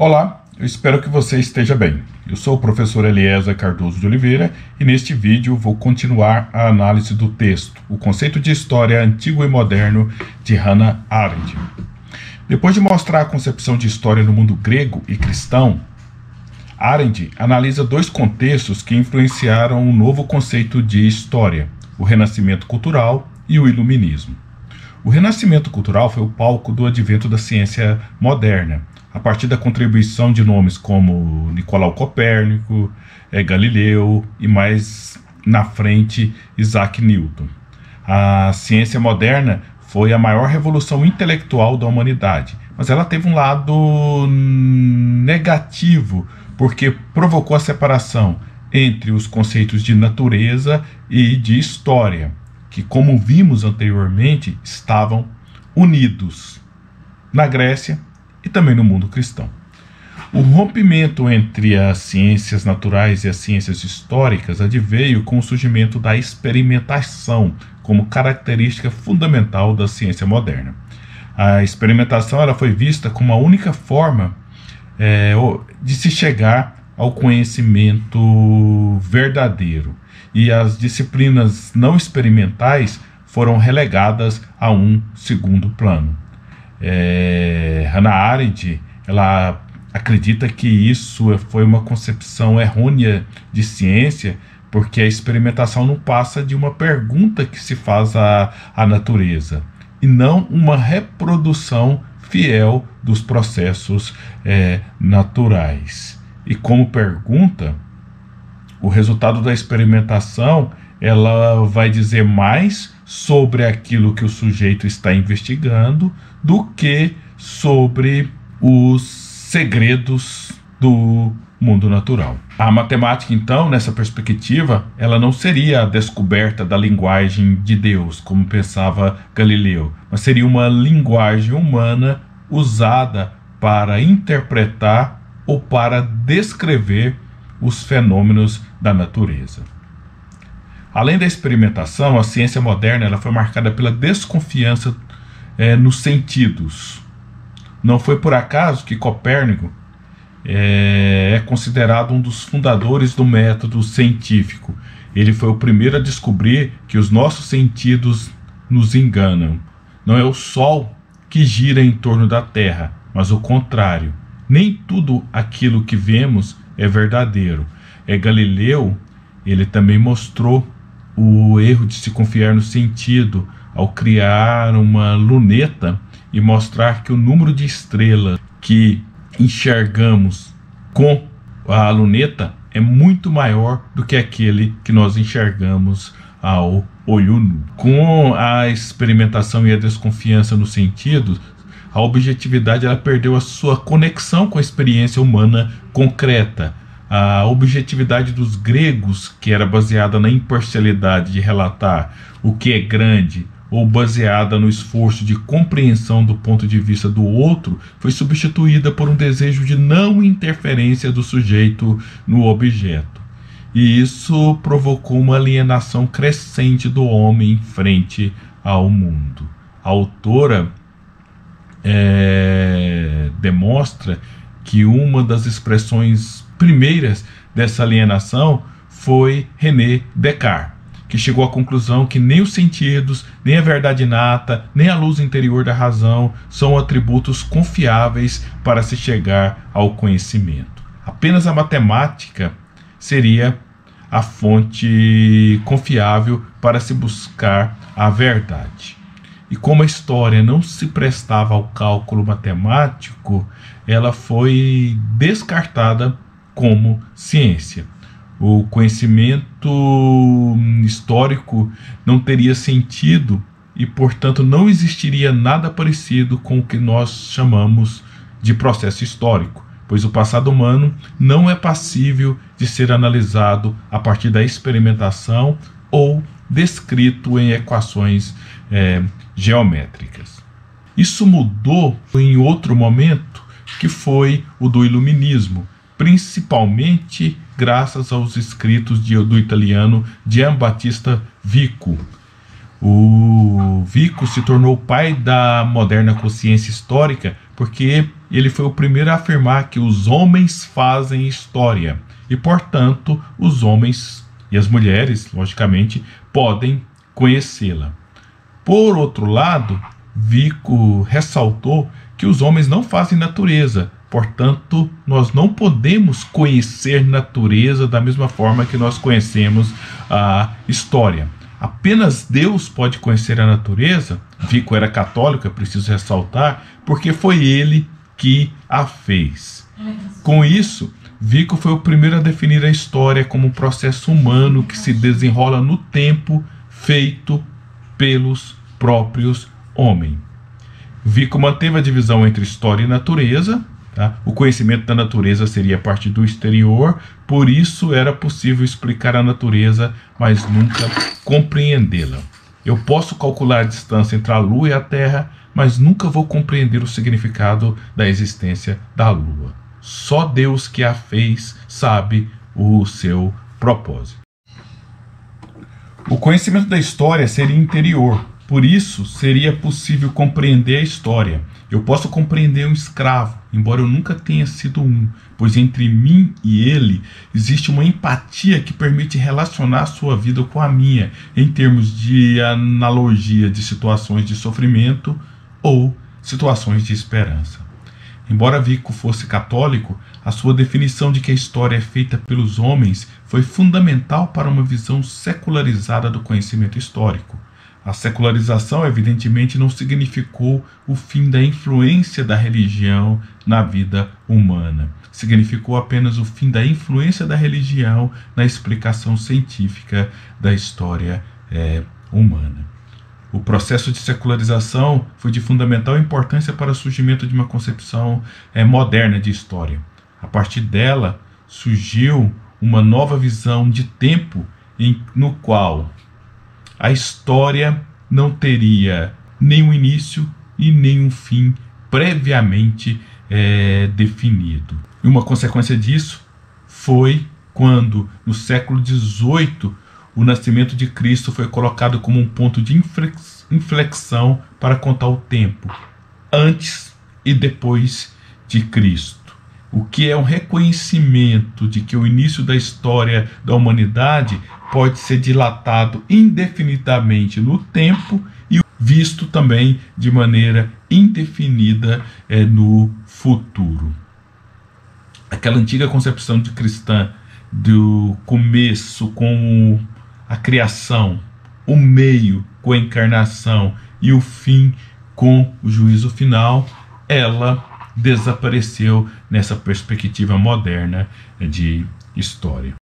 Olá, eu espero que você esteja bem. Eu sou o professor Eliezer Cardoso de Oliveira e neste vídeo vou continuar a análise do texto, O Conceito de História Antigo e Moderno, de Hannah Arendt. Depois de mostrar a concepção de história no mundo grego e cristão, Arendt analisa dois contextos que influenciaram um novo conceito de história, o Renascimento Cultural e o Iluminismo. O Renascimento Cultural foi o palco do advento da ciência moderna, a partir da contribuição de nomes como Nicolau Copérnico, Galileu e mais na frente Isaac Newton. A ciência moderna foi a maior revolução intelectual da humanidade, mas ela teve um lado negativo, porque provocou a separação entre os conceitos de natureza e de história, que, como vimos anteriormente, estavam unidos na Grécia e também no mundo cristão. O rompimento entre as ciências naturais e as ciências históricas adveio com o surgimento da experimentação como característica fundamental da ciência moderna. A experimentação ela foi vista como a única forma de se chegar ao conhecimento verdadeiro, e as disciplinas não experimentais foram relegadas a um segundo plano. Hannah Arendt ela acredita que isso foi uma concepção errônea de ciência, porque a experimentação não passa de uma pergunta que se faz à natureza, e não uma reprodução fiel dos processos naturais. E como pergunta, o resultado da experimentação ela vai dizer mais sobre aquilo que o sujeito está investigando do que sobre os segredos do mundo natural. A matemática, então, nessa perspectiva, ela não seria a descoberta da linguagem de Deus, como pensava Galileu, mas seria uma linguagem humana usada para interpretar ou para descrever os fenômenos da natureza. Além da experimentação, a ciência moderna ela foi marcada pela desconfiança nos sentidos. Não foi por acaso que Copérnico é considerado um dos fundadores do método científico. Ele foi o primeiro a descobrir que os nossos sentidos nos enganam. Não é o Sol que gira em torno da Terra, mas o contrário. Nem tudo aquilo que vemos é verdadeiro. Galileu, ele também mostrou o erro de se confiar no sentido ao criar uma luneta e mostrar que o número de estrelas que enxergamos com a luneta é muito maior do que aquele que nós enxergamos ao olho nu. Com a experimentação e a desconfiança nos sentidos, a objetividade ela perdeu a sua conexão com a experiência humana concreta. A objetividade dos gregos, que era baseada na imparcialidade de relatar o que é grande, ou baseada no esforço de compreensão do ponto de vista do outro, foi substituída por um desejo de não interferência do sujeito no objeto. E isso provocou uma alienação crescente do homem frente ao mundo. A autora demonstra que uma das expressões primeiras dessa alienação foi René Descartes, que chegou à conclusão que nem os sentidos, nem a verdade inata, nem a luz interior da razão são atributos confiáveis para se chegar ao conhecimento. Apenas a matemática seria a fonte confiável para se buscar a verdade. E como a história não se prestava ao cálculo matemático, ela foi descartada como ciência. O conhecimento histórico não teria sentido e, portanto, não existiria nada parecido com o que nós chamamos de processo histórico, pois o passado humano não é passível de ser analisado a partir da experimentação ou descrito em equações geométricas. Isso mudou em outro momento, que foi o do Iluminismo, principalmente graças aos escritos do italiano Giambattista Vico. O Vico se tornou o pai da moderna consciência histórica porque ele foi o primeiro a afirmar que os homens fazem história e, portanto, os homens e as mulheres, logicamente, podem conhecê-la. Por outro lado, Vico ressaltou que os homens não fazem natureza, portanto, nós não podemos conhecer natureza da mesma forma que nós conhecemos a história. Apenas Deus pode conhecer a natureza. Vico era católico, é preciso ressaltar, porque foi ele que a fez. Com isso, Vico foi o primeiro a definir a história como um processo humano que se desenrola no tempo, feito pelos próprios homens. Vico manteve a divisão entre história e natureza. O conhecimento da natureza seria a partir do exterior, por isso era possível explicar a natureza, mas nunca compreendê-la. Eu posso calcular a distância entre a Lua e a Terra, mas nunca vou compreender o significado da existência da Lua. Só Deus que a fez sabe o seu propósito. O conhecimento da história seria interior, por isso seria possível compreender a história. Eu posso compreender um escravo, embora eu nunca tenha sido um, pois entre mim e ele existe uma empatia que permite relacionar sua vida com a minha, em termos de analogia de situações de sofrimento ou situações de esperança. Embora Vico fosse católico, a sua definição de que a história é feita pelos homens foi fundamental para uma visão secularizada do conhecimento histórico. A secularização, evidentemente, não significou o fim da influência da religião na vida humana. Significou apenas o fim da influência da religião na explicação científica da história humana. O processo de secularização foi de fundamental importância para o surgimento de uma concepção moderna de história. A partir dela, surgiu uma nova visão de tempo no qual a história não teria nem um início e nem um fim previamente definido. E uma consequência disso foi quando, no século XVIII, o nascimento de Cristo foi colocado como um ponto de inflexão para contar o tempo, antes e depois de Cristo. O que é um reconhecimento de que o início da história da humanidade pode ser dilatado indefinidamente no tempo e visto também de maneira indefinida no futuro. Aquela antiga concepção de cristã do começo com a criação, o meio com a encarnação e o fim com o juízo final, ela desapareceu nessa perspectiva moderna de história.